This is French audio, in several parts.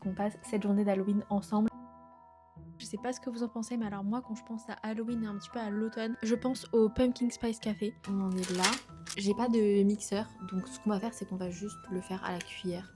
qu'on passe cette journée d'Halloween ensemble. Je sais pas ce que vous en pensez, mais alors moi quand je pense à Halloween et un petit peu à l'automne, je pense au Pumpkin Spice Café. On en est là. J'ai pas de mixeur, donc ce qu'on va faire c'est qu'on va juste le faire à la cuillère.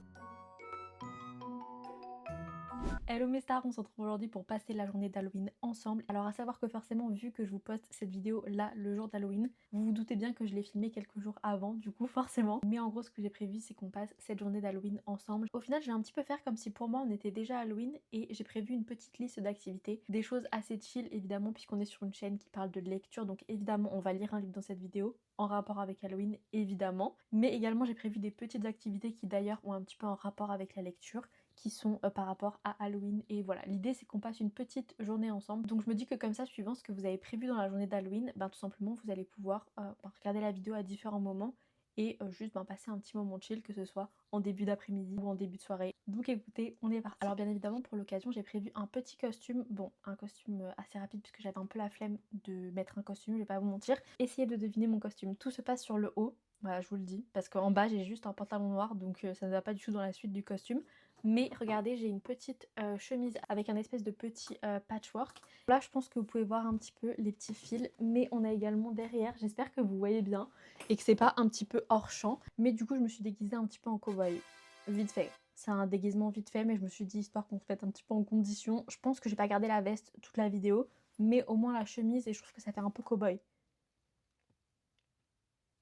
Hello mes stars, on se retrouve aujourd'hui pour passer la journée d'Halloween ensemble. Alors à savoir que forcément, vu que je vous poste cette vidéo là le jour d'Halloween, vous vous doutez bien que je l'ai filmée quelques jours avant, du coup forcément. Mais en gros ce que j'ai prévu c'est qu'on passe cette journée d'Halloween ensemble. Au final j'ai un petit peu faire comme si pour moi on était déjà Halloween et j'ai prévu une petite liste d'activités. Des choses assez chill évidemment puisqu'on est sur une chaîne qui parle de lecture, donc évidemment on va lire un livre dans cette vidéo en rapport avec Halloween évidemment. Mais également j'ai prévu des petites activités qui d'ailleurs ont un petit peu un rapport avec la lecture, qui sont par rapport à Halloween. Et voilà, l'idée c'est qu'on passe une petite journée ensemble. Donc je me dis que comme ça, suivant ce que vous avez prévu dans la journée d'Halloween, tout simplement vous allez pouvoir regarder la vidéo à différents moments et juste passer un petit moment chill, que ce soit en début d'après-midi ou en début de soirée. Donc écoutez, on est parti. Alors bien évidemment pour l'occasion j'ai prévu un petit costume, bon un costume assez rapide puisque j'avais un peu la flemme de mettre un costume, je vais pas vous mentir. Essayez de deviner mon costume, tout se passe sur le haut. Voilà, je vous le dis, parce qu'en bas j'ai juste un pantalon noir, donc ça ne va pas du tout dans la suite du costume. Mais regardez, j'ai une petite chemise avec un espèce de petit patchwork. Là, je pense que vous pouvez voir un petit peu les petits fils, mais on a également derrière, j'espère que vous voyez bien, et que c'est pas un petit peu hors champ. Mais du coup, je me suis déguisée un petit peu en cow-boy, vite fait. C'est un déguisement vite fait, mais je me suis dit, histoire qu'on se mette un petit peu en condition. Je pense que j'ai pas gardé la veste toute la vidéo, mais au moins la chemise, et je trouve que ça fait un peu cow-boy.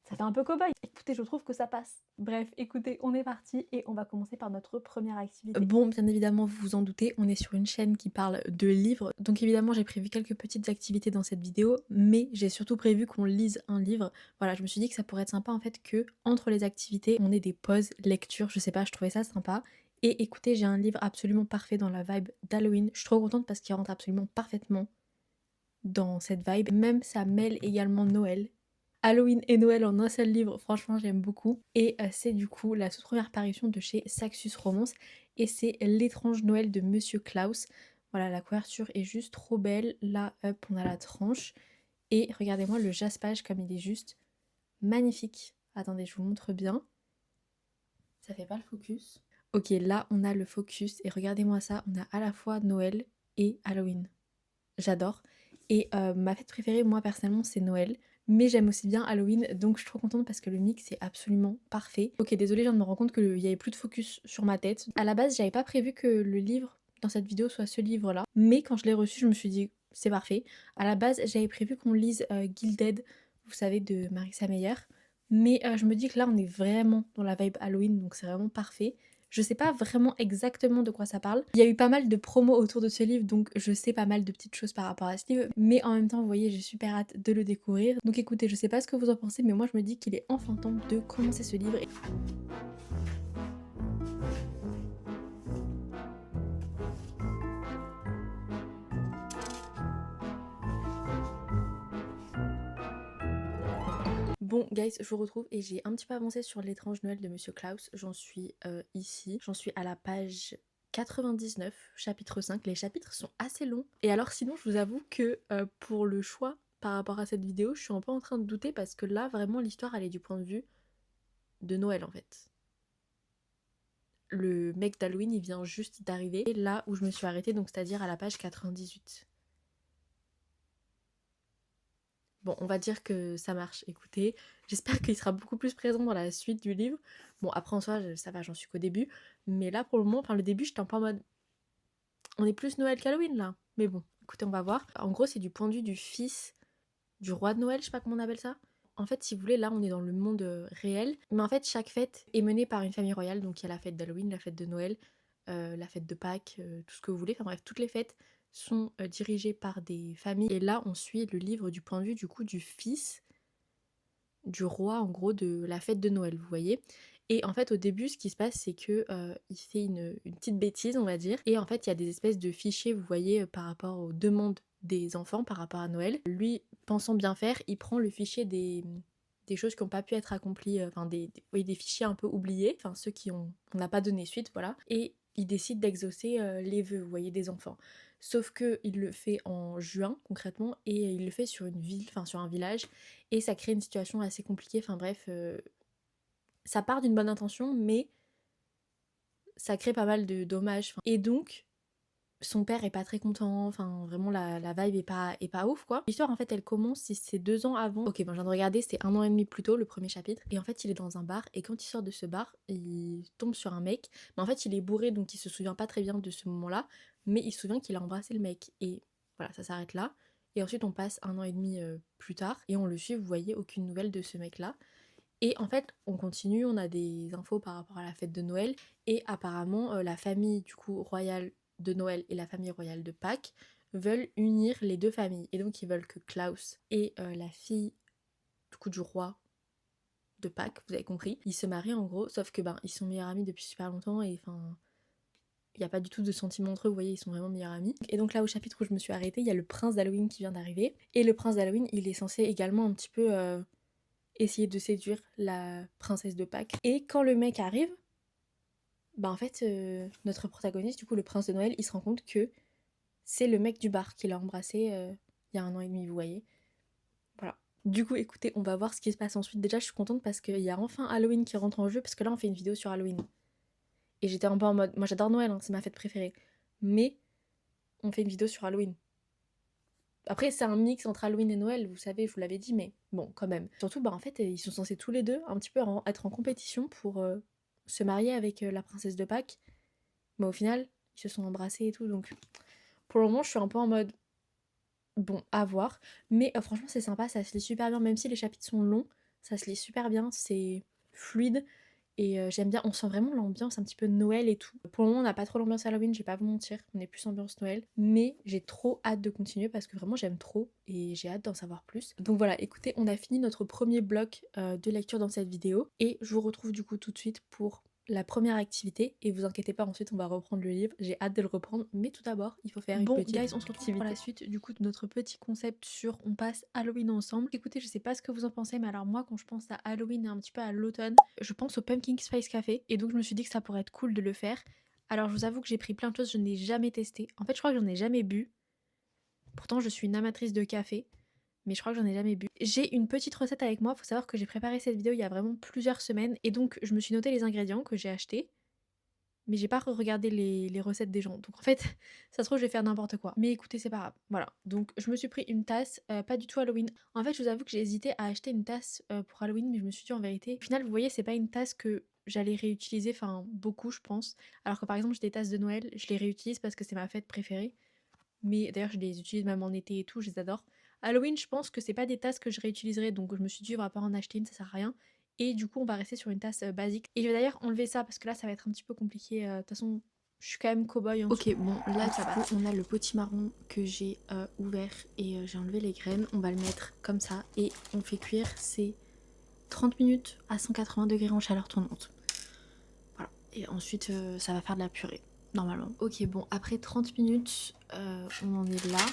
Ça fait un peu cow-boy. Écoutez, je trouve que ça passe. Bref, écoutez, on est parti et on va commencer par notre première activité. Bon, bien évidemment, vous vous en doutez, on est sur une chaîne qui parle de livres. Donc évidemment, j'ai prévu quelques petites activités dans cette vidéo, mais j'ai surtout prévu qu'on lise un livre. Voilà, je me suis dit que ça pourrait être sympa en fait que, entre les activités, on ait des pauses lecture. Je sais pas, je trouvais ça sympa. Et écoutez, j'ai un livre absolument parfait dans la vibe d'Halloween. Je suis trop contente parce qu'il rentre absolument parfaitement dans cette vibe. Même ça mêle également Noël. Halloween et Noël en un seul livre, franchement j'aime beaucoup. Et c'est du coup la toute première parution de chez Saxus Romance et c'est L'étrange Noël de Monsieur Klaus. Voilà, la couverture est juste trop belle. Là, hop, on a la tranche. Et regardez-moi le jaspage comme il est juste magnifique. Attendez, je vous montre bien. Ça fait pas le focus. Ok, là on a le focus et regardez-moi ça, on a à la fois Noël et Halloween. J'adore. Et ma fête préférée, moi personnellement, c'est Noël. Mais j'aime aussi bien Halloween, donc je suis trop contente parce que le mix est absolument parfait. Ok, désolée, je viens de me rendre compte qu'il y avait plus de focus sur ma tête. À la base, j'avais pas prévu que le livre dans cette vidéo soit ce livre-là. Mais quand je l'ai reçu, je me suis dit, c'est parfait. À la base, j'avais prévu qu'on lise Gilded, vous savez, de Marissa Meyer. Mais je me dis que là, on est vraiment dans la vibe Halloween, donc c'est vraiment parfait. Je sais pas vraiment exactement de quoi ça parle. Il y a eu pas mal de promos autour de ce livre, donc je sais pas mal de petites choses par rapport à ce livre. Mais en même temps, vous voyez, j'ai super hâte de le découvrir. Donc écoutez, je sais pas ce que vous en pensez, mais moi je me dis qu'il est enfin temps de commencer ce livre. Bon guys, je vous retrouve et j'ai un petit peu avancé sur l'étrange Noël de Monsieur Klaus. J'en suis ici, j'en suis à la page 99, chapitre 5. Les chapitres sont assez longs. Et alors sinon, je vous avoue que pour le choix par rapport à cette vidéo, je suis un peu en train de douter parce que là, vraiment, l'histoire, elle est du point de vue de Noël en fait. Le mec d'Halloween, il vient juste d'arriver là où je me suis arrêtée, donc c'est-à-dire à la page 98. Bon, on va dire que ça marche, écoutez. J'espère qu'il sera beaucoup plus présent dans la suite du livre. Bon, après en soi, ça va, j'en suis qu'au début. Mais là, pour le moment, enfin le début, j'étais un peu en mode... On est plus Noël qu'Halloween, là. Mais bon, écoutez, on va voir. En gros, c'est du point de vue du fils du roi de Noël, je sais pas comment on appelle ça. En fait, si vous voulez, là, on est dans le monde réel. Mais en fait, chaque fête est menée par une famille royale. Donc, il y a la fête d'Halloween, la fête de Noël, la fête de Pâques, tout ce que vous voulez. Enfin bref, toutes les fêtes sont dirigées par des familles. Et là, on suit le livre du point de vue, du coup, du fils du roi, en gros, de la fête de Noël, vous voyez. Et en fait, au début, ce qui se passe, c'est que il fait une petite bêtise, on va dire. Et en fait, il y a des espèces de fichiers, vous voyez, par rapport aux demandes des enfants par rapport à Noël. Lui, pensant bien faire, il prend le fichier des choses qui n'ont pas pu être accomplies, enfin oui, des fichiers un peu oubliés, enfin ceux on n'a pas donné suite, voilà. Et il décide d'exaucer les vœux, vous voyez, des enfants. Sauf que il le fait en juin, concrètement, et il le fait sur une ville, enfin sur un village, et ça crée une situation assez compliquée, enfin bref, ça part d'une bonne intention, mais ça crée pas mal de dommages. Et donc, son père est pas très content, enfin vraiment la vibe est pas ouf quoi. L'histoire en fait elle commence, si c'est 2 ans avant. Ok, bon je viens de regarder, c'est 1 an et demi plus tôt le premier chapitre. Et en fait il est dans un bar et quand il sort de ce bar, il tombe sur un mec. Mais en fait il est bourré donc il se souvient pas très bien de ce moment-là. Mais il se souvient qu'il a embrassé le mec. Et voilà, ça s'arrête là. Et ensuite on passe 1 an et demi plus tard et on le suit, vous voyez, aucune nouvelle de ce mec-là. Et en fait, on continue, on a des infos par rapport à la fête de Noël. Et apparemment, la famille du coup royale de Noël et la famille royale de Pâques veulent unir les deux familles. Et donc, ils veulent que Klaus et la fille du coup du roi de Pâques, vous avez compris, ils se marient en gros. Sauf que ils sont meilleurs amis depuis super longtemps et enfin... Il n'y a pas du tout de sentiments entre eux, vous voyez, ils sont vraiment meilleurs amis. Et donc là, au chapitre où je me suis arrêtée, il y a le prince d'Halloween qui vient d'arriver. Et le prince d'Halloween, il est censé également un petit peu... essayer de séduire la princesse de Pâques. Et quand le mec arrive, en fait, notre protagoniste, du coup le prince de Noël, il se rend compte que c'est le mec du bar qui l'a embrassé il y a 1 an et demi, vous voyez. Voilà. Du coup, écoutez, on va voir ce qui se passe ensuite. Déjà, je suis contente parce qu'il y a enfin Halloween qui rentre en jeu, parce que là, on fait une vidéo sur Halloween. Et j'étais un peu en mode... Moi, j'adore Noël, hein, c'est ma fête préférée. Mais on fait une vidéo sur Halloween. Après, c'est un mix entre Halloween et Noël, vous savez, je vous l'avais dit, mais bon, quand même. Surtout, en fait, ils sont censés tous les deux un petit peu être en compétition pour se marier avec la princesse de Pâques. Mais au final, ils se sont embrassés et tout, donc pour le moment, je suis un peu en mode bon, à voir. Mais franchement, c'est sympa, ça se lit super bien, même si les chapitres sont longs, ça se lit super bien, c'est fluide. Et j'aime bien, on sent vraiment l'ambiance un petit peu de Noël et tout. Pour le moment, on n'a pas trop l'ambiance Halloween, je vais pas vous mentir, on est plus ambiance Noël. Mais j'ai trop hâte de continuer parce que vraiment j'aime trop et j'ai hâte d'en savoir plus. Donc voilà, écoutez, on a fini notre premier bloc de lecture dans cette vidéo. Et je vous retrouve du coup tout de suite pour la première activité. Et vous inquiétez pas, ensuite on va reprendre le livre. J'ai hâte de le reprendre. Mais tout d'abord, il faut faire une petite activité. On se retrouve pour la suite du coup de notre petit concept sur on passe Halloween ensemble. Écoutez, je sais pas ce que vous en pensez, mais alors moi quand je pense à Halloween et un petit peu à l'automne, je pense au Pumpkin Spice Café. Et donc je me suis dit que ça pourrait être cool de le faire. Alors je vous avoue que j'ai pris plein de choses, je n'ai jamais testé. En fait, je crois que j'en ai jamais bu. Pourtant, je suis une amatrice de café, mais je crois que j'en ai jamais bu. J'ai une petite recette avec moi, faut savoir que j'ai préparé cette vidéo il y a vraiment plusieurs semaines, et donc je me suis noté les ingrédients que j'ai achetés, mais j'ai pas regardé les recettes des gens. Donc en fait, ça se trouve, je vais faire n'importe quoi. Mais écoutez, c'est pas grave. Voilà. Donc je me suis pris une tasse, pas du tout Halloween. En fait, je vous avoue que j'ai hésité à acheter une tasse pour Halloween, mais je me suis dit en vérité, au final, vous voyez, c'est pas une tasse que j'allais réutiliser, enfin beaucoup, je pense. Alors que par exemple, j'ai des tasses de Noël, je les réutilise parce que c'est ma fête préférée. Mais d'ailleurs, je les utilise même en été et tout, je les adore. Halloween, je pense que c'est pas des tasses que je réutiliserai, donc je me suis dit, on va pas en acheter une, ça sert à rien. Et du coup, on va rester sur une tasse basique. Et je vais d'ailleurs enlever ça parce que là, ça va être un petit peu compliqué. De toute façon, je suis quand même cow-boy en dessous. Ok, bon, là, du coup, on a le potimarron que j'ai ouvert et j'ai enlevé les graines. On va le mettre comme ça et on fait cuire ces 30 minutes à 180 degrés en chaleur tournante. Voilà. Et ensuite, ça va faire de la purée, normalement. Ok, bon, après 30 minutes, on en est là.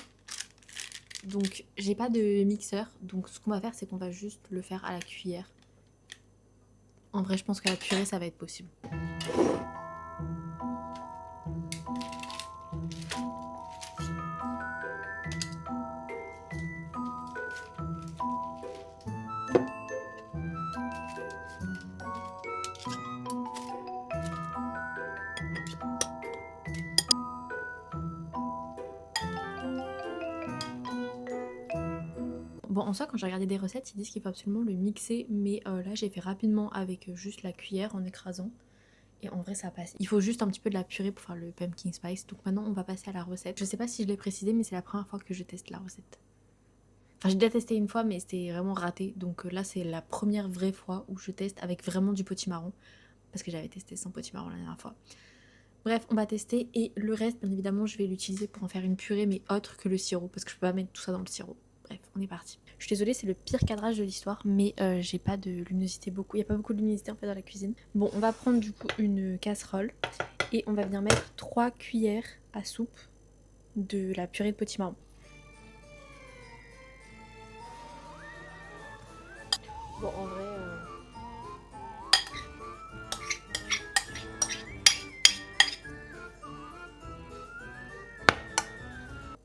Donc, j'ai pas de mixeur. Donc, ce qu'on va faire, c'est qu'on va juste le faire à la cuillère. En vrai, je pense que la purée, ça va être possible. Bon, en soi, quand j'ai regardé des recettes, ils disent qu'il faut absolument le mixer. Mais là, j'ai fait rapidement avec juste la cuillère en écrasant. Et en vrai, ça passe. Il faut juste un petit peu de la purée pour faire le pumpkin spice. Donc maintenant, on va passer à la recette. Je sais pas si je l'ai précisé, mais c'est la première fois que je teste la recette. Enfin, j'ai déjà testé une fois, mais c'était vraiment raté. Donc là, c'est la première vraie fois où je teste avec vraiment du potimarron. Parce que j'avais testé sans potimarron la dernière fois. Bref, on va tester. Et le reste, bien évidemment, je vais l'utiliser pour en faire une purée, mais autre que le sirop. Parce que je peux pas mettre tout ça dans le sirop. Bref, on est parti. Je suis désolée, c'est le pire cadrage de l'histoire, mais j'ai pas de luminosité beaucoup. Il n'y a pas beaucoup de luminosité en fait dans la cuisine. Bon, on va prendre du coup une casserole et on va venir mettre 3 cuillères à soupe de la purée de potimarron. Bon, en vrai...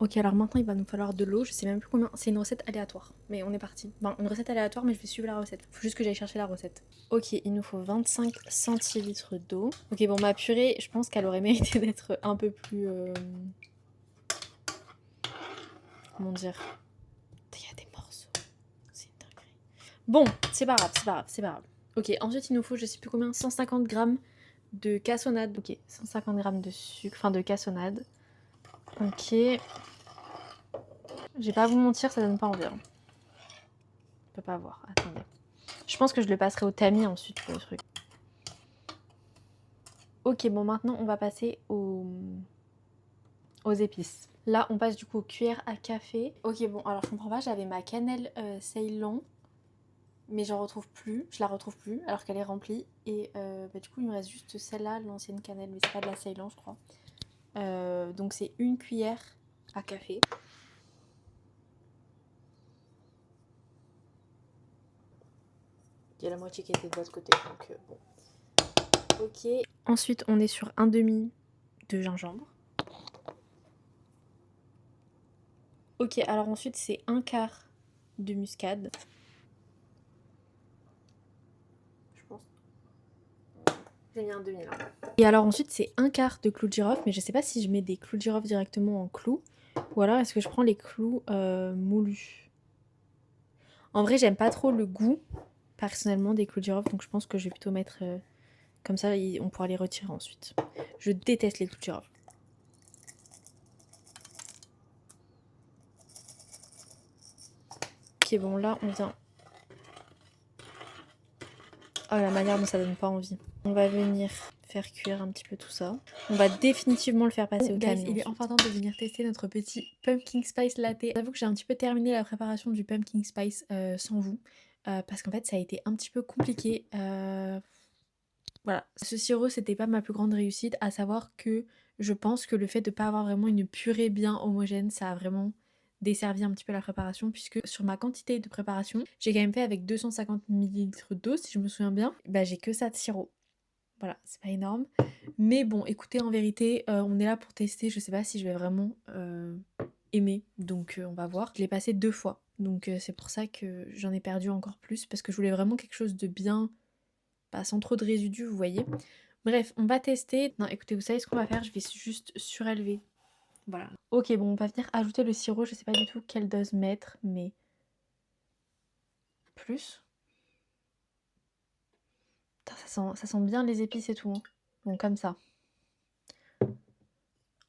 Ok, alors maintenant il va nous falloir de l'eau, je sais même plus combien, c'est une recette aléatoire, mais on est parti. Enfin, une recette aléatoire, mais je vais suivre la recette, faut juste que j'aille chercher la recette. Ok, il nous faut 25 centilitres d'eau. Ok, bon, ma purée, je pense qu'elle aurait mérité d'être un peu plus... Comment dire? Il y a des morceaux, c'est une dinguerie. Bon, c'est pas grave, c'est pas grave, c'est pas grave. Ok, ensuite il nous faut, je sais plus combien, 150 grammes de cassonade. Ok, 150 grammes de sucre, enfin de cassonade. Ok. Je vais pas vous mentir, ça donne pas envie. Hein. Je peux pas voir, attendez. Je pense que je le passerai au tamis ensuite, le truc. Ok, bon, maintenant on va passer aux épices. Là, on passe du coup aux cuillères à café. Ok, bon, alors je comprends pas, j'avais ma cannelle Ceylon, mais j'en retrouve plus, je la retrouve plus, alors qu'elle est remplie. Et du coup, il me reste juste celle-là, l'ancienne cannelle, mais c'est pas de la Ceylon, je crois. Donc c'est une cuillère à café. Il y a la moitié qui était de l'autre côté, donc bon. Ok. Ensuite, on est sur un demi de gingembre. Ok, alors ensuite, c'est un quart de muscade. Je pense. J'ai mis un demi là. Et alors ensuite, c'est un quart de clous de girofle, mais je sais pas si je mets des clous de girofle directement en clous, ou alors est-ce que je prends les clous moulus. En vrai, j'aime pas trop le goût, personnellement, des clous de girofle, donc je pense que je vais plutôt mettre... comme ça, on pourra les retirer ensuite. Je déteste les clous de girofle. Ok, bon, là, on vient... Oh, la manière dont ça donne pas envie. On va venir faire cuire un petit peu tout ça. On va définitivement le faire passer au tamis. Il est enfin temps de venir tester notre petit pumpkin spice latte. J'avoue que j'ai un petit peu terminé la préparation du pumpkin spice sans vous. Parce qu'en fait, ça a été un petit peu compliqué. Voilà. Ce sirop, c'était pas ma plus grande réussite. À savoir que je pense que le fait de pas avoir vraiment une purée bien homogène, ça a vraiment desservi un petit peu la préparation, puisque sur ma quantité de préparation, j'ai quand même fait avec 250 ml d'eau, si je me souviens bien. Bah, j'ai que ça de sirop. Voilà, c'est pas énorme. Mais bon, écoutez, en vérité, on est là pour tester. Je sais pas si je vais vraiment aimer. Donc on va voir. Je l'ai passé 2 fois. Donc c'est pour ça que j'en ai perdu encore plus. Parce que je voulais vraiment quelque chose de bien, pas sans trop de résidus, vous voyez. Bref, on va tester. Non, écoutez, vous savez ce qu'on va faire? Je vais juste surélever. Voilà. Ok, bon, on va venir ajouter le sirop. Je sais pas du tout quelle dose mettre, mais... Plus. Putain, ça sent bien les épices et tout. Hein. Bon, comme ça.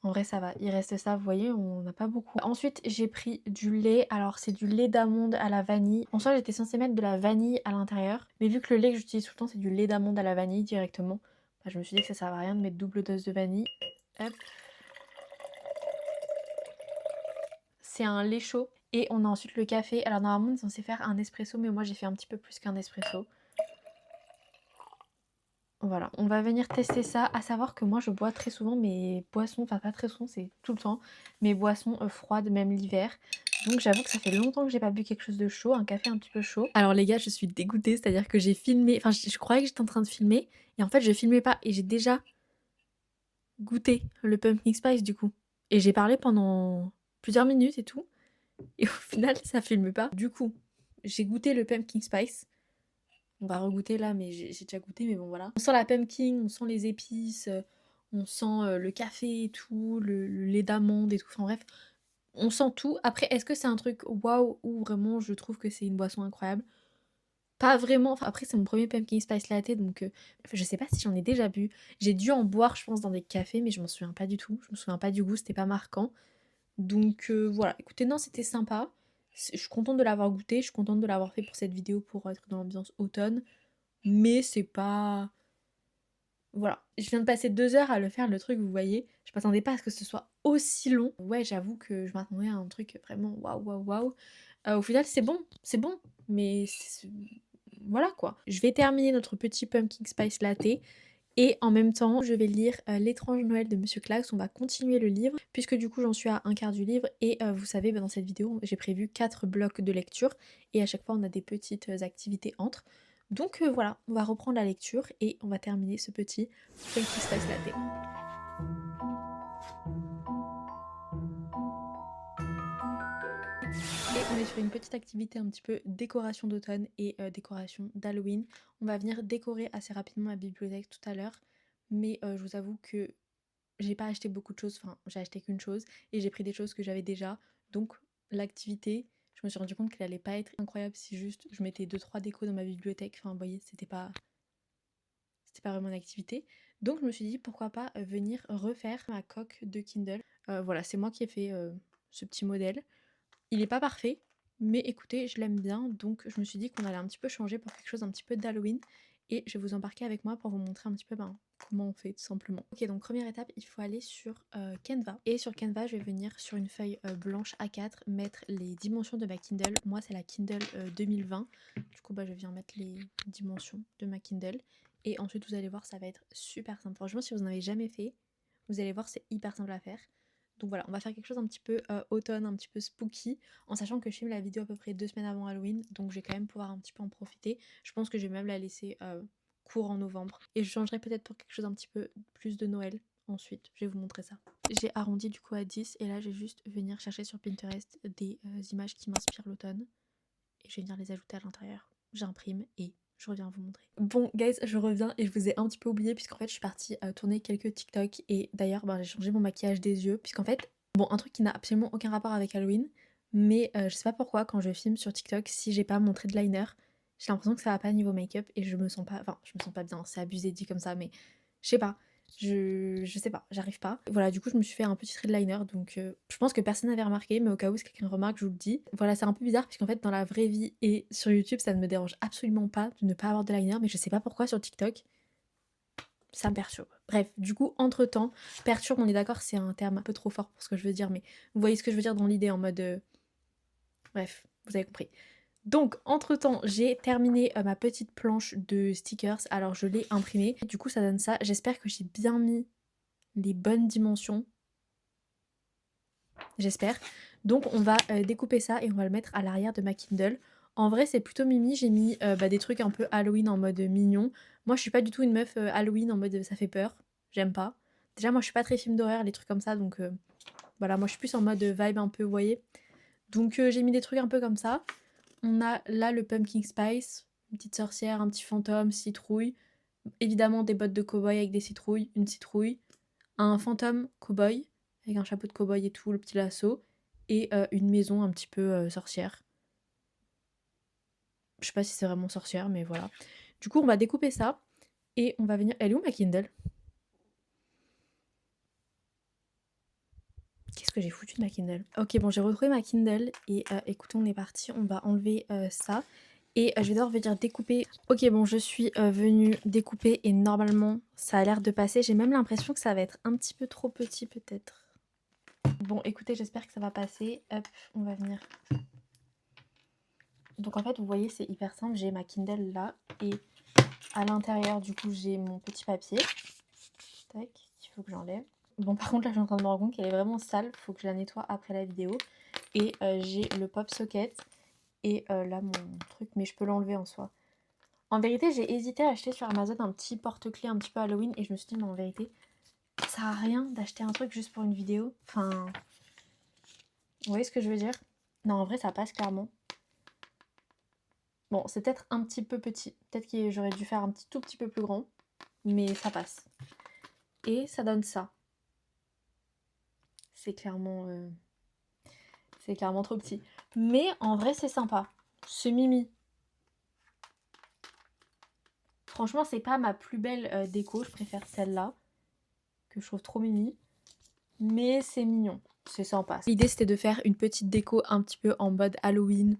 En vrai, ça va. Il reste ça, vous voyez, on n'a pas beaucoup. Ensuite, j'ai pris du lait. Alors, c'est du lait d'amande à la vanille. En soi, j'étais censée mettre de la vanille à l'intérieur. Mais vu que le lait que j'utilise tout le temps, c'est du lait d'amande à la vanille directement, bah, je me suis dit que ça servait à rien de mettre double dose de vanille. Hop. C'est un lait chaud. Et on a ensuite le café. Alors, normalement, on est censé faire un espresso, mais moi, j'ai fait un petit peu plus qu'un espresso. Voilà, on va venir tester ça, à savoir que moi je bois très souvent mes boissons, enfin pas très souvent, c'est tout le temps, mes boissons froides, même l'hiver. Donc j'avoue que ça fait longtemps que j'ai pas bu quelque chose de chaud, un café un petit peu chaud. Alors les gars, je suis dégoûtée, c'est-à-dire que j'ai filmé, enfin je croyais que j'étais en train de filmer, et en fait je filmais pas, et j'ai déjà goûté le pumpkin spice du coup. Et j'ai parlé pendant plusieurs minutes et tout, et au final ça filme pas. Du coup, j'ai goûté le pumpkin spice. On va regoûter là, mais j'ai déjà goûté, mais bon voilà. On sent la pumpkin, on sent les épices, on sent le café et tout, le lait d'amande et tout, enfin bref, on sent tout. Après, est-ce que c'est un truc waouh ou vraiment je trouve que c'est une boisson incroyable? Pas vraiment, enfin, après c'est mon premier pumpkin spice latte, donc je sais pas si j'en ai déjà bu. J'ai dû en boire, je pense, dans des cafés, mais je m'en souviens pas du tout. Je me souviens pas du goût, c'était pas marquant. Donc voilà, écoutez, non, c'était sympa. Je suis contente de l'avoir goûté, je suis contente de l'avoir fait pour cette vidéo pour être dans l'ambiance automne. Mais c'est pas... Voilà. Je viens de passer 2 heures à le faire, le truc, vous voyez. Je m'attendais pas à ce que ce soit aussi long. Ouais, j'avoue que je m'attendais à un truc vraiment waouh, waouh, waouh. Au final, c'est bon. Mais voilà quoi. Je vais terminer notre petit pumpkin spice latte. Et en même temps, je vais lire L'étrange Noël de Monsieur Klaus. On va continuer le livre, puisque du coup j'en suis à un quart du livre. Et vous savez, dans cette vidéo, j'ai prévu 4 blocs de lecture. Et à chaque fois, on a des petites activités entre. Donc voilà, on va reprendre la lecture et on va terminer ce petit Pumpkin Spice Latte. on est sur une petite activité un petit peu décoration d'automne et décoration d'Halloween. On va venir décorer assez rapidement ma bibliothèque tout à l'heure, mais je vous avoue que j'ai pas acheté beaucoup de choses, enfin j'ai acheté qu'une chose et j'ai pris des choses que j'avais déjà. Donc l'activité, je me suis rendu compte qu'elle allait pas être incroyable si juste je mettais 2-3 décos dans ma bibliothèque. Enfin vous voyez, c'était pas vraiment une activité. Donc je me suis dit pourquoi pas venir refaire ma coque de Kindle. Voilà, c'est moi qui ai fait ce petit modèle. Il est pas parfait, mais écoutez, je l'aime bien, donc je me suis dit qu'on allait un petit peu changer pour quelque chose un petit peu d'Halloween. Et je vais vous embarquer avec moi pour vous montrer un petit peu comment on fait tout simplement. Ok, donc première étape, il faut aller sur Canva. Et sur Canva, je vais venir sur une feuille blanche A4 mettre les dimensions de ma Kindle. Moi, c'est la Kindle 2020. Du coup, je viens mettre les dimensions de ma Kindle. Et ensuite, vous allez voir, ça va être super simple. Franchement, si vous n'en avez jamais fait, vous allez voir, c'est hyper simple à faire. Donc voilà, on va faire quelque chose un petit peu automne, un petit peu spooky, en sachant que je filme la vidéo à peu près 2 semaines avant Halloween, donc je vais quand même pouvoir un petit peu en profiter. Je pense que je vais même la laisser court en novembre. Et je changerai peut-être pour quelque chose un petit peu plus de Noël ensuite, je vais vous montrer ça. J'ai arrondi du coup à 10 et là je vais juste venir chercher sur Pinterest des images qui m'inspirent l'automne. Et je vais venir les ajouter à l'intérieur. J'imprime et je reviens vous montrer. Bon guys, je reviens et je vous ai un petit peu oublié puisqu'en fait je suis partie tourner quelques TikTok et d'ailleurs j'ai changé mon maquillage des yeux puisqu'en fait, bon un truc qui n'a absolument aucun rapport avec Halloween, mais je sais pas pourquoi quand je filme sur TikTok, si j'ai pas mon trait de liner, j'ai l'impression que ça va pas niveau make-up et je me sens pas bien, c'est abusé dit comme ça, mais je sais pas. Je sais pas, j'arrive pas. Voilà, du coup, je me suis fait un petit trait de liner, donc je pense que personne n'avait remarqué, mais au cas où si quelqu'un remarque, je vous le dis. Voilà, c'est un peu bizarre, puisqu'en fait, dans la vraie vie et sur YouTube, ça ne me dérange absolument pas de ne pas avoir de liner, mais je sais pas pourquoi sur TikTok, ça me perturbe. Bref, du coup, entre-temps, perturbe, on est d'accord, c'est un terme un peu trop fort pour ce que je veux dire, mais vous voyez ce que je veux dire dans l'idée, en mode... Bref, vous avez compris. Donc, entre-temps, j'ai terminé ma petite planche de stickers. Alors, je l'ai imprimée. Du coup, ça donne ça. J'espère que j'ai bien mis les bonnes dimensions. J'espère. Donc, on va découper ça et on va le mettre à l'arrière de ma Kindle. En vrai, c'est plutôt mimi. J'ai mis des trucs un peu Halloween en mode mignon. Moi, je suis pas du tout une meuf Halloween en mode ça fait peur. J'aime pas. Déjà, moi, je suis pas très film d'horreur, les trucs comme ça. Donc, voilà, moi, je suis plus en mode vibe un peu, vous voyez. Donc, j'ai mis des trucs un peu comme ça. On a là le pumpkin spice, une petite sorcière, un petit fantôme, citrouille. Évidemment des bottes de cow-boy avec des citrouilles, une citrouille. Un fantôme cow-boy avec un chapeau de cow-boy et tout, le petit lasso. Et une maison un petit peu sorcière. Je sais pas si c'est vraiment sorcière, mais voilà. Du coup, on va découper ça. Et on va venir... Elle est où ma Kindle? Qu'est-ce que j'ai foutu de ma Kindle? Ok, bon, j'ai retrouvé ma Kindle. Et écoutez, on est parti. On va enlever ça. Et je vais devoir venir découper. Ok, bon, je suis venue découper et normalement, ça a l'air de passer. J'ai même l'impression que ça va être un petit peu trop petit peut-être. Bon, écoutez, j'espère que ça va passer. Hop, on va venir. Donc en fait, vous voyez, c'est hyper simple. J'ai ma Kindle là et à l'intérieur, du coup, j'ai mon petit papier. Tac, il faut que j'enlève. Bon, par contre, là, je suis en train de me rendre compte qu'elle est vraiment sale. Il faut que je la nettoie après la vidéo. Et j'ai le pop socket et là, mon truc, mais je peux l'enlever en soi. En vérité, j'ai hésité à acheter sur Amazon un petit porte-clés un petit peu Halloween et je me suis dit, mais en vérité, ça sert à rien d'acheter un truc juste pour une vidéo. Enfin, vous voyez ce que je veux dire? Non, en vrai, ça passe clairement. Bon, c'est peut-être un petit peu petit. Peut-être que j'aurais dû faire un tout petit peu plus grand, mais ça passe. Et ça donne ça. C'est clairement trop petit. Mais en vrai, c'est sympa. C'est mimi. Franchement, c'est pas ma plus belle déco. Je préfère celle-là, que je trouve trop mimi. Mais c'est mignon. C'est sympa. L'idée, c'était de faire une petite déco un petit peu en mode Halloween.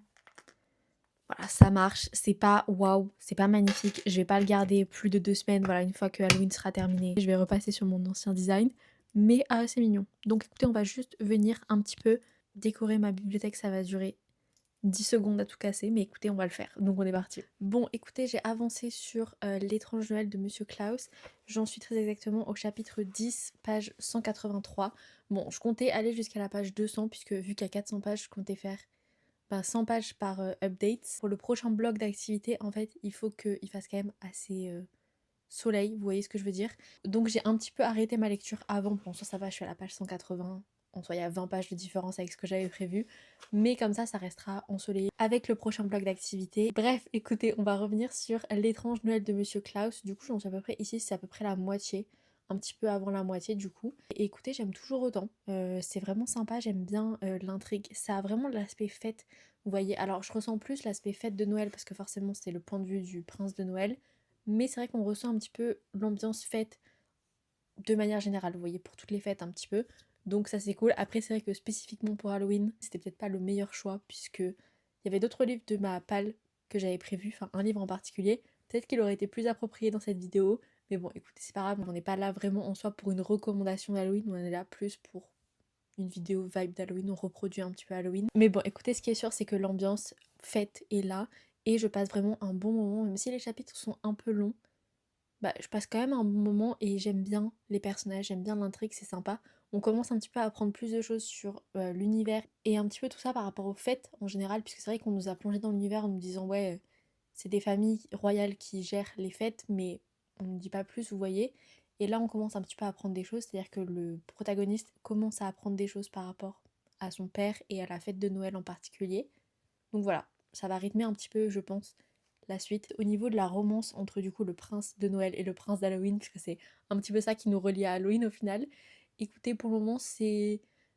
Voilà, ça marche. C'est pas waouh, c'est pas magnifique. Je vais pas le garder plus de 2 semaines. Voilà, une fois que Halloween sera terminé, je vais repasser sur mon ancien design. Mais c'est mignon. Donc écoutez, on va juste venir un petit peu décorer ma bibliothèque. Ça va durer 10 secondes à tout casser, mais écoutez, on va le faire. Donc on est parti. Bon, écoutez, j'ai avancé sur l'étrange Noël de Monsieur Klaus. J'en suis très exactement au chapitre 10, page 183. Bon, je comptais aller jusqu'à la page 200, puisque vu qu'il y a 400 pages, je comptais faire 100 pages par update. Pour le prochain bloc d'activité, en fait, il faut qu'il fasse quand même assez soleil, vous voyez ce que je veux dire. Donc j'ai un petit peu arrêté ma lecture avant. Bon, ça va, je suis à la page 180. en soi il y a 20 pages de différence avec ce que j'avais prévu, mais comme ça restera ensoleillé avec le prochain bloc d'activité. Bref, écoutez, on va revenir sur l'étrange Noël de Monsieur Klaus. Du coup j'en suis à peu près ici, c'est à peu près la moitié, un petit peu avant la moitié du coup. Et écoutez, j'aime toujours autant, c'est vraiment sympa, j'aime bien l'intrigue, ça a vraiment l'aspect fête, vous voyez. Alors je ressens plus l'aspect fête de Noël parce que forcément c'est le point de vue du prince de Noël, mais c'est vrai qu'on ressent un petit peu l'ambiance fête de manière générale, vous voyez, pour toutes les fêtes un petit peu. Donc ça c'est cool. Après c'est vrai que spécifiquement pour Halloween, c'était peut-être pas le meilleur choix puisque il y avait d'autres livres de ma palle que j'avais prévu, enfin un livre en particulier. Peut-être qu'il aurait été plus approprié dans cette vidéo. Mais bon, écoutez, c'est pas grave, on n'est pas là vraiment en soi pour une recommandation d'Halloween, on est là plus pour une vidéo vibe d'Halloween, on reproduit un petit peu Halloween. Mais bon, écoutez, ce qui est sûr, c'est que l'ambiance fête est là et je passe vraiment un bon moment, même si les chapitres sont un peu longs. Bah, je passe quand même un bon moment et j'aime bien les personnages, j'aime bien l'intrigue, c'est sympa. On commence un petit peu à apprendre plus de choses sur l'univers et un petit peu tout ça par rapport aux fêtes en général, puisque c'est vrai qu'on nous a plongé dans l'univers en nous disant ouais, c'est des familles royales qui gèrent les fêtes, mais on ne dit pas plus, vous voyez. Et là, on commence un petit peu à apprendre des choses, c'est-à-dire que le protagoniste commence à apprendre des choses par rapport à son père et à la fête de Noël en particulier. Donc voilà, ça va rythmer un petit peu, je pense, la suite. Au niveau de la romance entre du coup le prince de Noël et le prince d'Halloween, parce que c'est un petit peu ça qui nous relie à Halloween au final. Écoutez, pour le moment,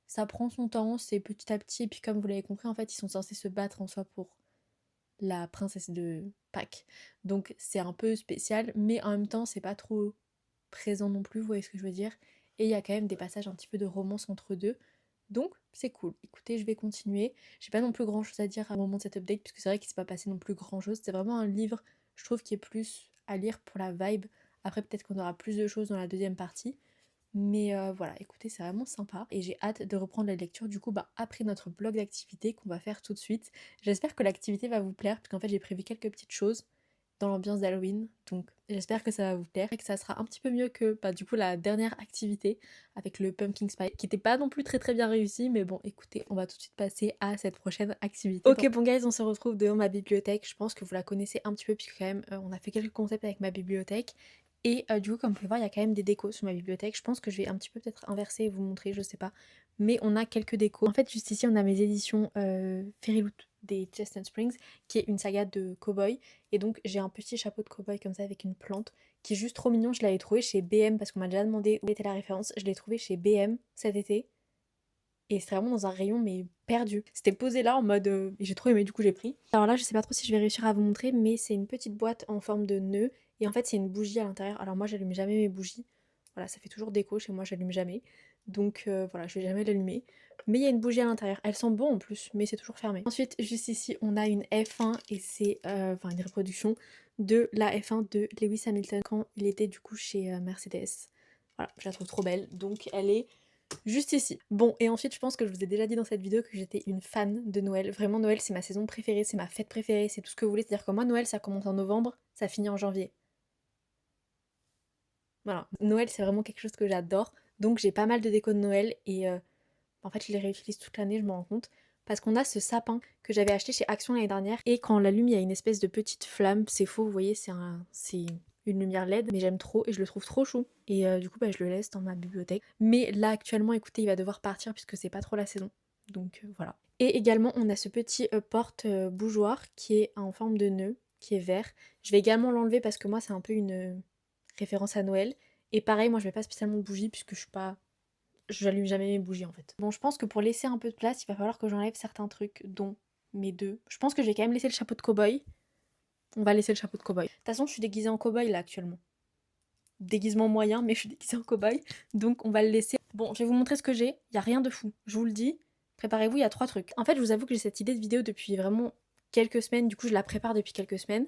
ça prend son temps, c'est petit à petit, et puis comme vous l'avez compris, en fait, ils sont censés se battre en soi pour la princesse de Pâques. Donc c'est un peu spécial, mais en même temps, c'est pas trop présent non plus, vous voyez ce que je veux dire. Et il y a quand même des passages un petit peu de romance entre deux. Donc c'est cool. Écoutez, je vais continuer. J'ai pas non plus grand chose à dire à moment de cette update, puisque c'est vrai qu'il s'est pas passé non plus grand chose. C'est vraiment un livre, je trouve, qui est plus à lire pour la vibe. Après, peut-être qu'on aura plus de choses dans la deuxième partie. Mais voilà, écoutez, c'est vraiment sympa. Et j'ai hâte de reprendre la lecture du coup après notre bloc d'activité qu'on va faire tout de suite. J'espère que l'activité va vous plaire, parce qu'en fait j'ai prévu quelques petites choses dans l'ambiance d'Halloween. Donc j'espère que ça va vous plaire et que ça sera un petit peu mieux que du coup la dernière activité avec le pumpkin spice qui n'était pas non plus très bien réussi. Mais bon, écoutez, on va tout de suite passer à cette prochaine activité. Ok, bon guys, on se retrouve devant ma bibliothèque. Je pense que vous la connaissez un petit peu puisque quand même on a fait quelques concepts avec ma bibliothèque. Et du coup, comme vous pouvez voir, il y a quand même des décos sur ma bibliothèque. Je pense que je vais un petit peu peut-être inverser et vous montrer, je sais pas. Mais on a quelques décos. En fait, juste ici, on a mes éditions Fairy Loot des Chestnut Springs, qui est une saga de cow-boy. Et donc, j'ai un petit chapeau de cow-boy comme ça avec une plante, qui est juste trop mignon. Je l'avais trouvé chez BM parce qu'on m'a déjà demandé où était la référence. Je l'ai trouvé chez BM cet été. Et c'était vraiment dans un rayon mais perdu. C'était posé là en mode et j'ai trop aimé, du coup j'ai pris. Alors là je sais pas trop si je vais réussir à vous montrer, mais c'est une petite boîte en forme de nœud. Et en fait c'est une bougie à l'intérieur. Alors moi j'allume jamais mes bougies. Voilà, ça fait toujours déco chez moi, j'allume jamais. Donc voilà, je vais jamais l'allumer. Mais il y a une bougie à l'intérieur. Elle sent bon en plus, mais c'est toujours fermé. Ensuite, juste ici, on a une F1 et c'est une reproduction de la F1 de Lewis Hamilton quand il était du coup chez Mercedes. Voilà, je la trouve trop belle. Donc elle est juste ici. Bon, et ensuite, je pense que je vous ai déjà dit dans cette vidéo que j'étais une fan de Noël. Vraiment, Noël, c'est ma saison préférée, c'est ma fête préférée, c'est tout ce que vous voulez. C'est-à-dire que moi, Noël, ça commence en novembre, ça finit en janvier. Voilà, Noël, c'est vraiment quelque chose que j'adore. Donc, j'ai pas mal de déco de Noël et en fait, je les réutilise toute l'année, je me rends compte. Parce qu'on a ce sapin que j'avais acheté chez Action l'année dernière. Et quand on l'allume, il y a une espèce de petite flamme. C'est faux, vous voyez, c'est une lumière LED. Mais j'aime trop et je le trouve trop chou. Et du coup, je le laisse dans ma bibliothèque. Mais là, actuellement, écoutez, il va devoir partir puisque c'est pas trop la saison. Donc voilà. Et également, on a ce petit porte-bougeoir qui est en forme de nœud, qui est vert. Je vais également l'enlever parce que moi, c'est un peu une référence à Noël. Et pareil, moi, je mets pas spécialement de bougies puisque je suis pas... J'allume jamais mes bougies en fait. Bon, je pense que pour laisser un peu de place, il va falloir que j'enlève certains trucs, dont mes deux. Je pense que je vais quand même laisser le chapeau de cow-boy. On va laisser le chapeau de cow-boy. De toute façon, je suis déguisée en cow-boy là actuellement. Déguisement moyen, mais je suis déguisée en cow-boy. Donc on va le laisser. Bon, je vais vous montrer ce que j'ai. Il n'y a rien de fou. Je vous le dis. Préparez-vous, il y a 3 trucs. En fait, je vous avoue que j'ai cette idée de vidéo depuis vraiment quelques semaines. Du coup, je la prépare depuis quelques semaines.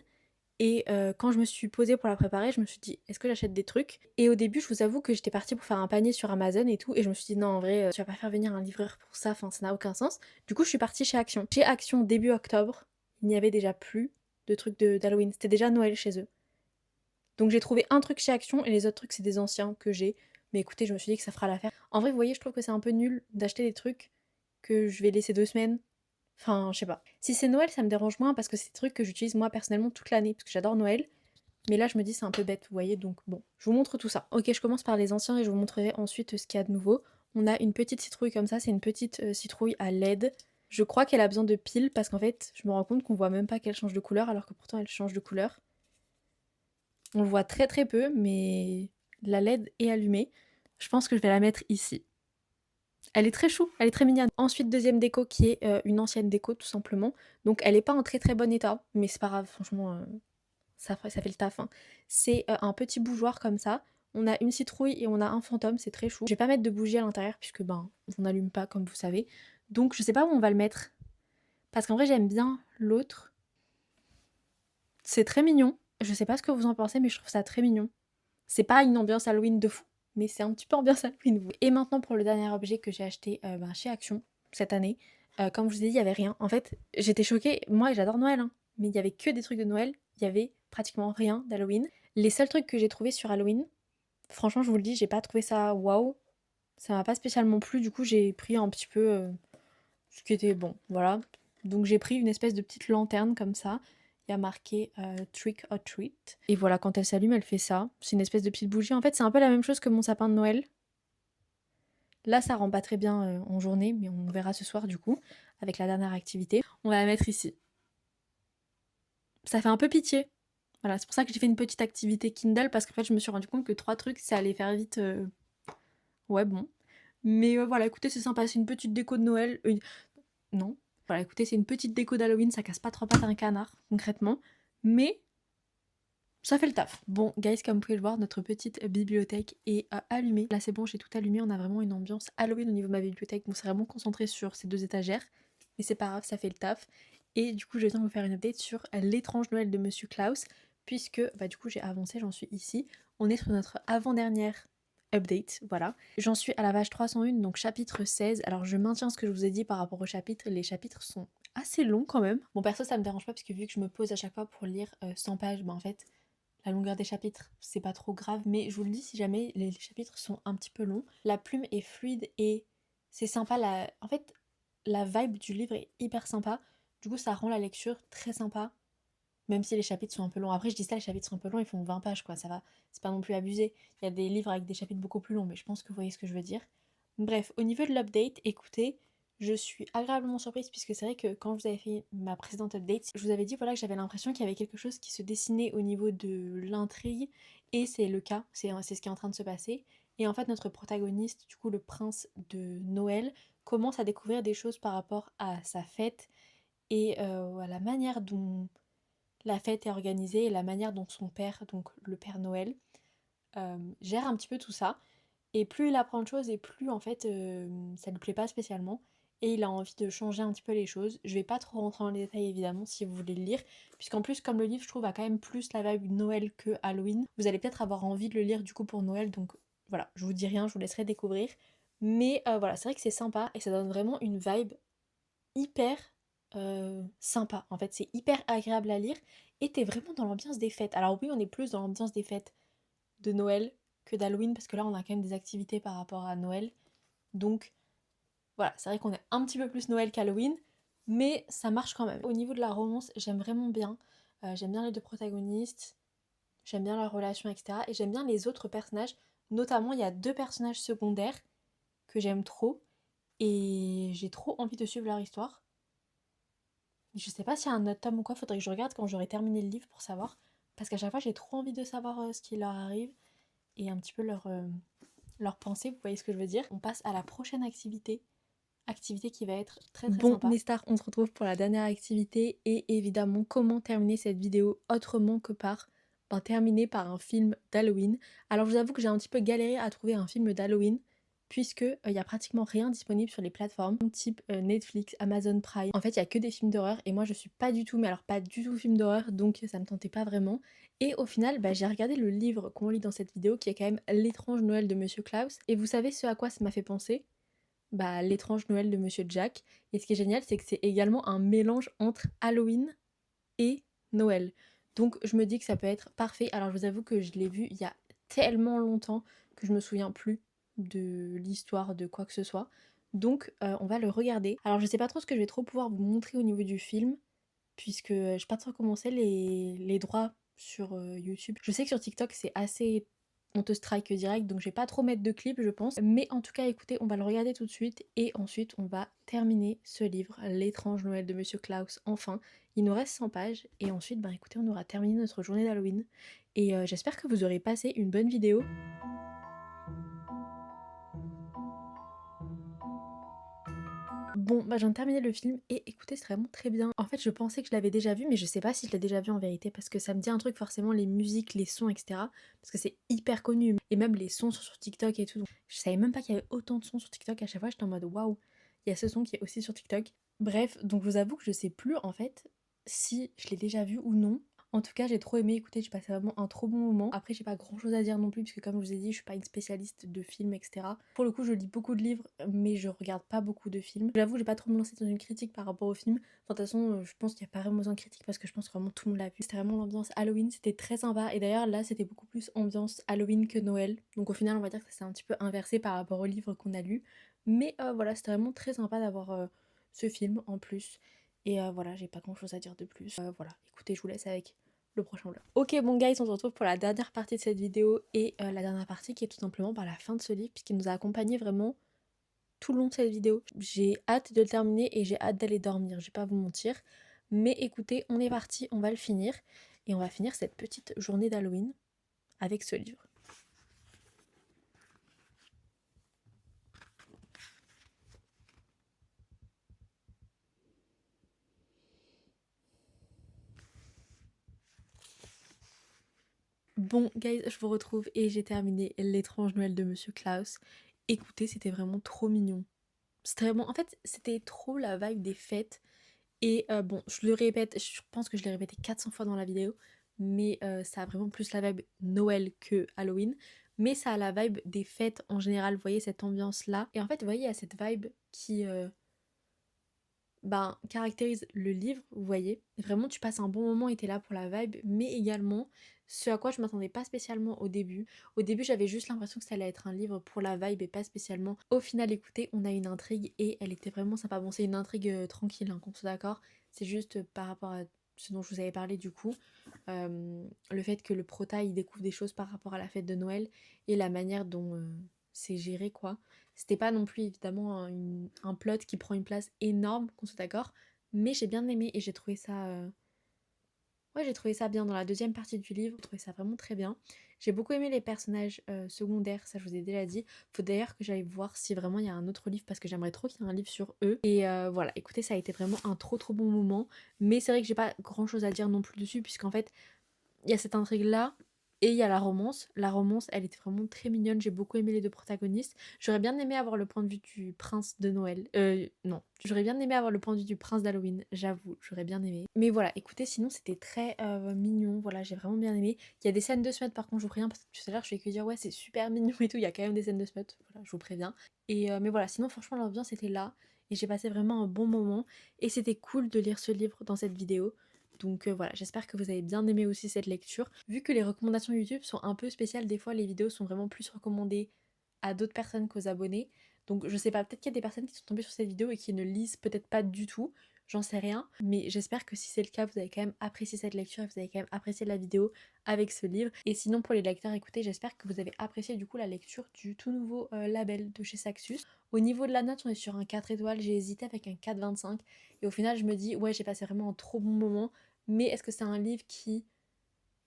Et quand je me suis posée pour la préparer, je me suis dit, est-ce que j'achète des trucs? Et au début, je vous avoue que j'étais partie pour faire un panier sur Amazon et tout, et je me suis dit, non, en vrai, tu vas pas faire venir un livreur pour ça, enfin, ça n'a aucun sens. Du coup, je suis partie chez Action. Chez Action, début octobre, il n'y avait déjà plus de trucs d'Halloween, c'était déjà Noël chez eux. Donc j'ai trouvé un truc chez Action, et les autres trucs, c'est des anciens que j'ai. Mais écoutez, je me suis dit que ça fera l'affaire. En vrai, vous voyez, je trouve que c'est un peu nul d'acheter des trucs que je vais laisser 2 semaines. Enfin, je sais pas. Si c'est Noël, ça me dérange moins parce que c'est des trucs que j'utilise moi personnellement toute l'année, parce que j'adore Noël. Mais là, je me dis, c'est un peu bête, vous voyez, donc bon. Je vous montre tout ça. Ok, je commence par les anciens et je vous montrerai ensuite ce qu'il y a de nouveau. On a une petite citrouille comme ça, c'est une petite citrouille à LED. Je crois qu'elle a besoin de piles parce qu'en fait, je me rends compte qu'on voit même pas qu'elle change de couleur alors que pourtant elle change de couleur. On le voit très très peu, mais la LED est allumée. Je pense que je vais la mettre ici. Elle est très chou, elle est très mignonne. Ensuite, deuxième déco qui est une ancienne déco tout simplement. Donc elle est pas en très très bon état, mais c'est pas grave, franchement, ça fait le taf, hein. C'est un petit bougeoir comme ça. On a une citrouille et on a un fantôme, c'est très chou. Je vais pas mettre de bougie à l'intérieur puisque ben on n'allume pas comme vous savez. Donc je sais pas où on va le mettre. Parce qu'en vrai j'aime bien l'autre. C'est très mignon. Je sais pas ce que vous en pensez mais je trouve ça très mignon. C'est pas une ambiance Halloween de fou, mais c'est un petit peu ambiance Halloween. Et maintenant pour le dernier objet que j'ai acheté chez Action cette année. Comme je vous ai dit, il y avait rien. En fait, j'étais choquée. Moi, j'adore Noël, hein, mais il y avait que des trucs de Noël. Il y avait pratiquement rien d'Halloween. Les seuls trucs que j'ai trouvés sur Halloween, franchement, je vous le dis, j'ai pas trouvé ça waouh. Ça m'a pas spécialement plu. Du coup, j'ai pris un petit peu ce qui était bon. Voilà. Donc, j'ai pris une espèce de petite lanterne comme ça. Il y a marqué Trick or Treat. Et voilà, quand elle s'allume, elle fait ça. C'est une espèce de petite bougie. En fait, c'est un peu la même chose que mon sapin de Noël. Là, ça rend pas très bien en journée, mais on verra ce soir du coup, avec la dernière activité. On va la mettre ici. Ça fait un peu pitié. Voilà, c'est pour ça que j'ai fait une petite activité Kindle, parce qu'en fait, je me suis rendu compte que 3 trucs, ça allait faire vite. Ouais, bon. Mais voilà, écoutez, c'est sympa, c'est une petite déco de Noël. Non. Voilà, écoutez, c'est une petite déco d'Halloween, ça casse pas 3 pattes à un canard, concrètement. Mais ça fait le taf. Bon, guys, comme vous pouvez le voir, notre petite bibliothèque est allumée. Là, c'est bon, j'ai tout allumé. On a vraiment une ambiance Halloween au niveau de ma bibliothèque. Bon, c'est vraiment concentré sur ces 2 étagères. Mais c'est pas grave, ça fait le taf. Et du coup, je viens de vous faire une update sur l'étrange Noël de Monsieur Klaus. Puisque, bah, du coup, j'ai avancé, j'en suis ici. On est sur notre avant-dernière update, voilà. J'en suis à la page 301, donc chapitre 16. Alors, je maintiens ce que je vous ai dit par rapport aux chapitres. Les chapitres sont assez longs quand même. Bon, perso, ça me dérange pas, parce que vu que je me pose à chaque fois pour lire 100 pages, bah en fait la longueur des chapitres, c'est pas trop grave, mais je vous le dis si jamais les chapitres sont un petit peu longs. La plume est fluide et c'est sympa. En fait, la vibe du livre est hyper sympa. Du coup, ça rend la lecture très sympa, même si les chapitres sont un peu longs. Après, je dis ça, les chapitres sont un peu longs, ils font 20 pages, quoi, ça va. C'est pas non plus abusé. Il y a des livres avec des chapitres beaucoup plus longs, mais je pense que vous voyez ce que je veux dire. Bref, au niveau de l'update, écoutez, je suis agréablement surprise puisque c'est vrai que quand je vous avais fait ma précédente update, je vous avais dit voilà que j'avais l'impression qu'il y avait quelque chose qui se dessinait au niveau de l'intrigue et c'est le cas, c'est ce qui est en train de se passer. Et en fait notre protagoniste, du coup le prince de Noël, commence à découvrir des choses par rapport à sa fête et à la manière dont la fête est organisée et la manière dont son père, donc le père Noël, gère un petit peu tout ça. Et plus il apprend de choses et plus en fait ça lui plaît pas spécialement. Et il a envie de changer un petit peu les choses. Je vais pas trop rentrer dans les détails évidemment si vous voulez le lire. Puisqu'en plus comme le livre je trouve a quand même plus la vibe Noël que Halloween. Vous allez peut-être avoir envie de le lire du coup pour Noël. Donc voilà, je vous dis rien, je vous laisserai découvrir. Mais voilà, c'est vrai que c'est sympa et ça donne vraiment une vibe hyper sympa. En fait c'est hyper agréable à lire. Et t'es vraiment dans l'ambiance des fêtes. Alors oui on est plus dans l'ambiance des fêtes de Noël que d'Halloween parce que là on a quand même des activités par rapport à Noël. Donc voilà, c'est vrai qu'on est un petit peu plus Noël qu'Halloween, mais ça marche quand même. Au niveau de la romance, j'aime vraiment bien. J'aime bien les 2 protagonistes, j'aime bien leur relation, etc. Et j'aime bien les autres personnages. Notamment, il y a 2 personnages secondaires que j'aime trop et j'ai trop envie de suivre leur histoire. Je sais pas s'il y a un autre tome ou quoi, faudrait que je regarde quand j'aurai terminé le livre pour savoir. Parce qu'à chaque fois, j'ai trop envie de savoir ce qui leur arrive et un petit peu leur pensée, vous voyez ce que je veux dire. On passe à la prochaine activité. Activité qui va être très très sympa. Bon, mes stars, on se retrouve pour la dernière activité et évidemment, comment terminer cette vidéo autrement que par terminer par un film d'Halloween. Alors, je vous avoue que j'ai un petit peu galéré à trouver un film d'Halloween puisque il y a pratiquement rien disponible sur les plateformes type Netflix, Amazon Prime. En fait, il y a que des films d'horreur et moi je suis pas du tout, mais alors pas du tout film d'horreur, donc ça me tentait pas vraiment. Et au final, j'ai regardé le livre qu'on lit dans cette vidéo qui est quand même L'étrange Noël de Monsieur Klaus. Et vous savez ce à quoi ça m'a fait penser? L'étrange Noël de Monsieur Jack. Et ce qui est génial, c'est que c'est également un mélange entre Halloween et Noël. Donc je me dis que ça peut être parfait. Alors je vous avoue que je l'ai vu il y a tellement longtemps que je me souviens plus de l'histoire de quoi que ce soit. Donc on va le regarder. Alors je sais pas trop ce que je vais trop pouvoir vous montrer au niveau du film, puisque je sais pas trop comment c'est les droits sur YouTube. Je sais que sur TikTok c'est assez... on te strike direct, donc je vais pas trop mettre de clip je pense. Mais en tout cas écoutez, on va le regarder tout de suite et ensuite on va terminer ce livre, L'étrange Noël de Monsieur Klaus, enfin. Il nous reste 100 pages et ensuite bah écoutez, on aura terminé notre journée d'Halloween. Et j'espère que vous aurez passé une bonne vidéo. Bon, bah je viens de terminer le film et écoutez, c'est vraiment très bien. En fait, je pensais que je l'avais déjà vu, mais je sais pas si je l'ai déjà vu en vérité, parce que ça me dit un truc forcément, les musiques, les sons, etc. Parce que c'est hyper connu. Et même les sons sont sur TikTok et tout. Donc, je savais même pas qu'il y avait autant de sons sur TikTok. À chaque fois, j'étais en mode waouh, il y a ce son qui est aussi sur TikTok. Bref, donc je vous avoue que je sais plus en fait si je l'ai déjà vu ou non. En tout cas, j'ai trop aimé, écoutez, j'ai passé vraiment un trop bon moment. Après, j'ai pas grand chose à dire non plus, puisque comme je vous ai dit, je suis pas une spécialiste de films, etc. Pour le coup, je lis beaucoup de livres, mais je regarde pas beaucoup de films. J'avoue, je vais pas trop me lancer dans une critique par rapport au film. Enfin, de toute façon, je pense qu'il y a pas vraiment besoin de critique, parce que je pense que vraiment tout le monde l'a vu. C'était vraiment l'ambiance Halloween, c'était très sympa. Et d'ailleurs, là, c'était beaucoup plus ambiance Halloween que Noël. Donc au final, on va dire que ça s'est un petit peu inversé par rapport au livre qu'on a lu. Mais voilà, c'était vraiment très sympa d'avoir ce film en plus. Et voilà, j'ai pas grand chose à dire de plus. Voilà, écoutez, je vous laisse avec le prochain vlog. Ok bon guys, on se retrouve pour la dernière partie de cette vidéo et la dernière partie qui est tout simplement par la fin de ce livre puisqu'il nous a accompagnés vraiment tout le long de cette vidéo. J'ai hâte de le terminer et j'ai hâte d'aller dormir, je vais pas vous mentir. Mais écoutez, on est parti, on va le finir et on va finir cette petite journée d'Halloween avec ce livre. Bon guys, je vous retrouve et j'ai terminé L'étrange Noël de Monsieur Klaus. Écoutez, c'était vraiment trop mignon. C'était vraiment, en fait, c'était trop la vibe des fêtes. Et bon, je le répète, je pense que je l'ai répété 400 fois dans la vidéo, mais ça a vraiment plus la vibe Noël que Halloween. Mais ça a la vibe des fêtes en général, vous voyez cette ambiance-là. Et en fait, vous voyez, il y a cette vibe qui caractérise le livre, vous voyez. Vraiment, tu passes un bon moment et t'es là pour la vibe, mais également, ce à quoi je m'attendais pas spécialement au début. Au début, j'avais juste l'impression que ça allait être un livre pour la vibe et pas spécialement. Au final, écoutez, on a une intrigue et elle était vraiment sympa. Bon, c'est une intrigue tranquille, hein, qu'on soit d'accord. C'est juste par rapport à ce dont je vous avais parlé du coup. Le fait que le prota, il découvre des choses par rapport à la fête de Noël et la manière dont c'est géré, quoi. C'était pas non plus évidemment un plot qui prend une place énorme, qu'on soit d'accord, mais j'ai bien aimé et j'ai trouvé ça... Ouais, j'ai trouvé ça bien dans la deuxième partie du livre, j'ai trouvé ça vraiment très bien. J'ai beaucoup aimé les personnages secondaires, ça je vous ai déjà dit. Faut d'ailleurs que j'aille voir si vraiment il y a un autre livre parce que j'aimerais trop qu'il y ait un livre sur eux. Et voilà, écoutez, ça a été vraiment un trop bon moment. Mais c'est vrai que j'ai pas grand chose à dire non plus dessus puisqu'en fait, il y a cette intrigue là et il y a la romance. La romance, elle était vraiment très mignonne. J'ai beaucoup aimé les deux protagonistes. J'aurais bien aimé avoir le point de vue du prince de Noël. Non. J'aurais bien aimé avoir le point de vue du prince d'Halloween. J'avoue, j'aurais bien aimé. Mais voilà, écoutez, sinon c'était très mignon. Voilà, j'ai vraiment bien aimé. Il y a des scènes de Smut, par contre, je vous préviens parce que tout à l'heure je fais que dire ouais, c'est super mignon et tout. Il y a quand même des scènes de Smut. Voilà, je vous préviens. Et mais voilà, sinon franchement l'ambiance était là et j'ai passé vraiment un bon moment. Et c'était cool de lire ce livre dans cette vidéo. Donc voilà, j'espère que vous avez bien aimé aussi cette lecture. Vu que les recommandations YouTube sont un peu spéciales, des fois les vidéos sont vraiment plus recommandées à d'autres personnes qu'aux abonnés. Donc je sais pas, peut-être qu'il y a des personnes qui sont tombées sur cette vidéo et qui ne lisent peut-être pas du tout, j'en sais rien. Mais j'espère que si c'est le cas, vous avez quand même apprécié cette lecture et vous avez quand même apprécié la vidéo avec ce livre. Et sinon pour les lecteurs, écoutez, j'espère que vous avez apprécié du coup la lecture du tout nouveau label de chez Saxus. Au niveau de la note, on est sur un 4 étoiles, j'ai hésité avec un 4,25 et au final je me dis ouais, j'ai passé vraiment un trop bon moment. Mais est-ce que c'est un livre qui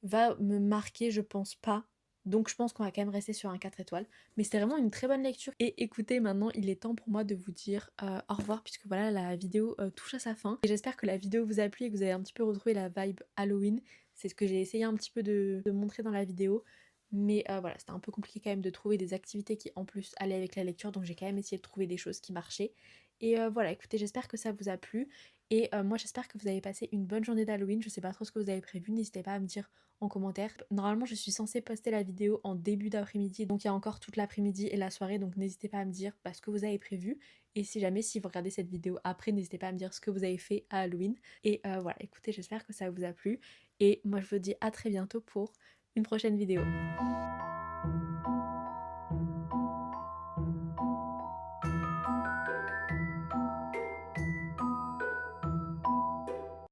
va me marquer? Je pense pas. Donc je pense qu'on va quand même rester sur un 4 étoiles. Mais c'était vraiment une très bonne lecture. Et écoutez, maintenant il est temps pour moi de vous dire au revoir puisque voilà, la vidéo touche à sa fin. Et j'espère que la vidéo vous a plu et que vous avez un petit peu retrouvé la vibe Halloween. C'est ce que j'ai essayé un petit peu de montrer dans la vidéo. Mais voilà, c'était un peu compliqué quand même de trouver des activités qui en plus allaient avec la lecture. Donc j'ai quand même essayé de trouver des choses qui marchaient. Et voilà, écoutez, j'espère que ça vous a plu. Et moi j'espère que vous avez passé une bonne journée d'Halloween. Je sais pas trop ce que vous avez prévu, n'hésitez pas à me dire en commentaire. Normalement je suis censée poster la vidéo en début d'après-midi, donc il y a encore toute l'après-midi et la soirée, donc n'hésitez pas à me dire ce que vous avez prévu. Et si jamais si vous regardez cette vidéo après, n'hésitez pas à me dire ce que vous avez fait à Halloween. Et voilà, écoutez, j'espère que ça vous a plu. Et moi je vous dis à très bientôt pour une prochaine vidéo.